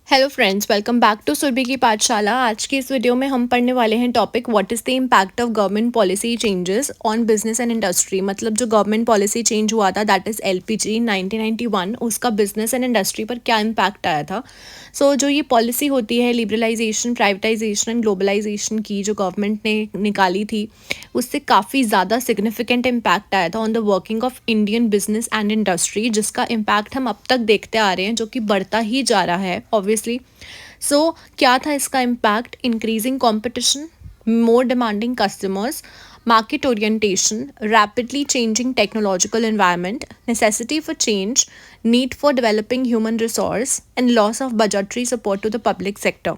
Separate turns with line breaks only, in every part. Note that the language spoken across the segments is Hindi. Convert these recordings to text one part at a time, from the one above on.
Hello friends, welcome back to Surabhi की पाठशाला। आज की इस वीडियो में हम पढ़ने वाले हैं topic what is the impact of government policy changes on business and industry. मतलब जो गवर्नमेंट पॉलिसी चेंज हुआ था दैट इज़ एलपीजी 1991, उसका बिजनेस एंड इंडस्ट्री पर क्या इम्पैक्ट आया था। जो ये पॉलिसी होती है लिबरलाइजेशन, प्राइवेटाइजेशन एंड ग्लोबलाइजेशन की, जो गवर्नमेंट ने निकाली थी, उससे काफ़ी ज़्यादा सिग्निफिकेंट इम्पैक्ट आया था on the working of Indian business and industry, जिसका इम्पैक्ट हम अब तक देखते आ रहे हैं, जो कि बढ़ता ही जा रहा है ऑब्वियसली। क्या था इसका impact? Increasing competition, more demanding customers, market orientation, rapidly changing technological environment, necessity for change, need for developing human resource, and loss of budgetary support to the public sector.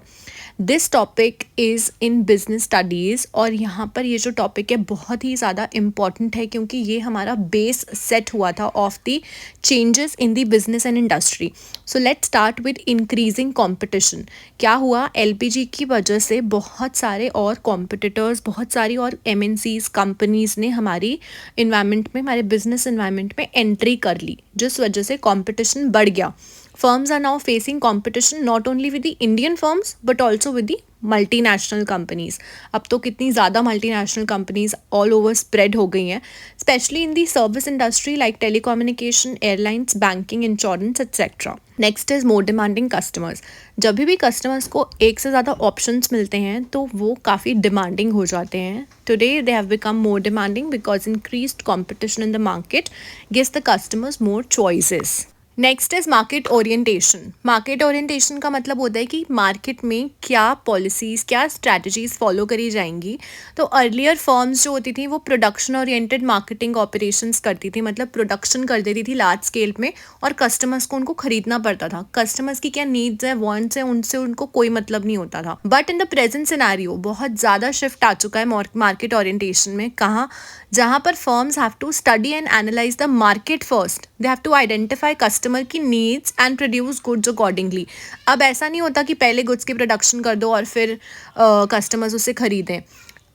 This topic is in business studies, और यहाँ पर ये जो टॉपिक है बहुत ही ज़्यादा इम्पॉर्टेंट है, क्योंकि ये हमारा बेस सेट हुआ था of the changes in the business and industry. So let's start with increasing competition. क्या हुआ? एलपीजी की वजह से बहुत सारे और कॉम्पिटिटर्स, बहुत सारी और एमएनसीज कंपनीज ने हमारी इन्वायरमेंट में, हमारे बिजनेस इन्वायरमेंट में एंट्री कर ली, जिस वजह से कंपटीशन बढ़ गया। Firms are now facing competition not only with the Indian firms but also with the multinational companies. अब तो कितनी ज़्यादा multinational companies all over spread हो गई हैं, specially in the service industry like telecommunication, airlines, banking, insurance etcetera. Next is more demanding customers. जब भी कस्टमर्स को एक से ज़्यादा ऑप्शंस मिलते हैं तो वो काफ़ी डिमांडिंग हो जाते हैं। Today they have become more demanding because increased competition in the market gives the customers more choices. Next is market orientation. Market orientation का मतलब होता है कि मार्केट में क्या पॉलिसीज़, क्या स्ट्रैटेजीज फॉलो करी जाएंगी। तो अर्लियर फर्म्स जो होती थी वो प्रोडक्शन ओरिएंटेड मार्केटिंग ऑपरेशंस करती थी, मतलब प्रोडक्शन कर देती थी लार्ज स्केल में, और कस्टमर्स को उनको खरीदना पड़ता था। कस्टमर्स की क्या नीड्स है, वांट्स है, उनसे उनको कोई मतलब नहीं होता था। But in the present scenario बहुत ज़्यादा शिफ्ट आ चुका है मार्केट ओरिएंटेशन में। कहाँ? जहाँ पर firms have to study and analyse the market first. They have to identify customer की needs and produce goods accordingly. अब ऐसा नहीं होता कि पहले गुड्स की प्रोडक्शन कर दो और फिर कस्टमर्स उसे खरीदें।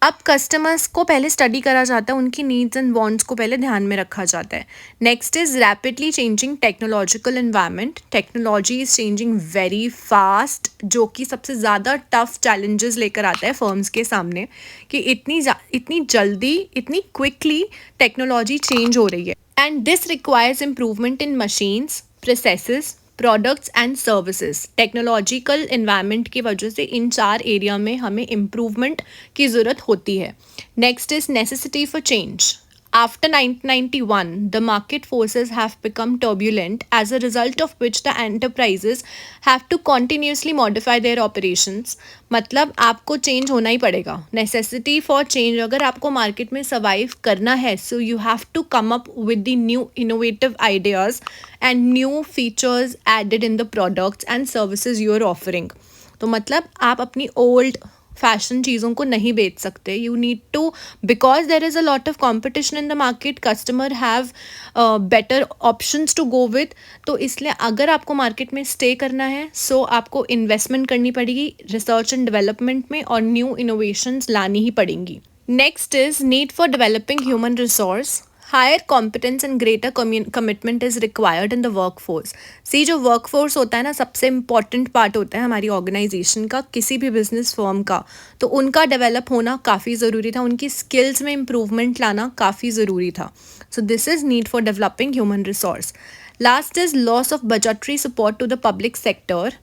अब कस्टमर्स को पहले स्टडी करा जाता है, उनकी नीड्स एंड वांट्स को पहले ध्यान में रखा जाता है। Next is rapidly changing technological environment. Technology is changing very fast, जो कि सबसे ज़्यादा टफ चैलेंजेस लेकर आता है फर्म्स के सामने, कि इतनी जल्दी, इतनी क्विकली टेक्नोलॉजी चेंज हो रही है। And this requires improvement in machines, processes, products and services. Technological environment की वजह से इन 4 एरिया में हमें इम्प्रूवमेंट की ज़रूरत होती है। Next is necessity for change. After 1991, the market forces have become turbulent, as a result of which the enterprises have to continuously modify their operations. मतलब आपको चेंज होना ही पड़ेगा। नेसेसिटी फॉर चेंज, अगर आपको मार्केट में सर्वाइव करना है, so you have to come up with the new innovative ideas and new features added in the products and services you are offering. तो मतलब आप अपनी ओल्ड फैशन चीज़ों को नहीं बेच सकते। You need to, because there is a lot of competition in the market, customer have better options to go with. तो इसलिए अगर आपको मार्केट में स्टे करना है, सो आपको इन्वेस्टमेंट करनी पड़ेगी रिसर्च एंड डेवलपमेंट में, और न्यू इनोवेशंस लानी ही पड़ेंगी। Next is need for developing human resource. Higher competence and greater commitment is required in the workforce. जो वर्क फोर्स होता है ना, सबसे इंपॉर्टेंट पार्ट होता है हमारी ऑर्गेनाइजेशन का, किसी भी बिजनेस फर्म का। तो उनका डेवलप होना काफ़ी ज़रूरी था, उनकी स्किल्स में इम्प्रूवमेंट लाना काफ़ी ज़रूरी था। So this is need for developing human resource. Last is loss of budgetary support to the public sector.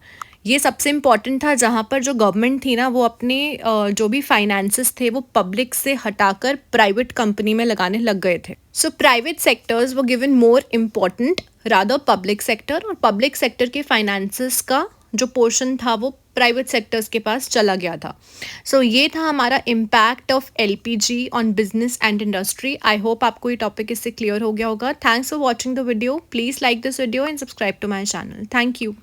ये सबसे इम्पॉर्टेंट था, जहाँ पर जो गवर्नमेंट थी ना, वो अपने जो भी फाइनेंसेस थे वो पब्लिक से हटाकर प्राइवेट कंपनी में लगाने लग गए थे। सो प्राइवेट सेक्टर्स वो given more important rather public sector, और पब्लिक सेक्टर के फाइनेंसेस का जो पोर्शन था वो प्राइवेट सेक्टर्स के पास चला गया था। ये था हमारा impact of LPG on business and industry. I hope आपको ये टॉपिक इससे क्लियर हो गया होगा। Thanks for watching the video. Please like this video and subscribe to my channel. Thank you.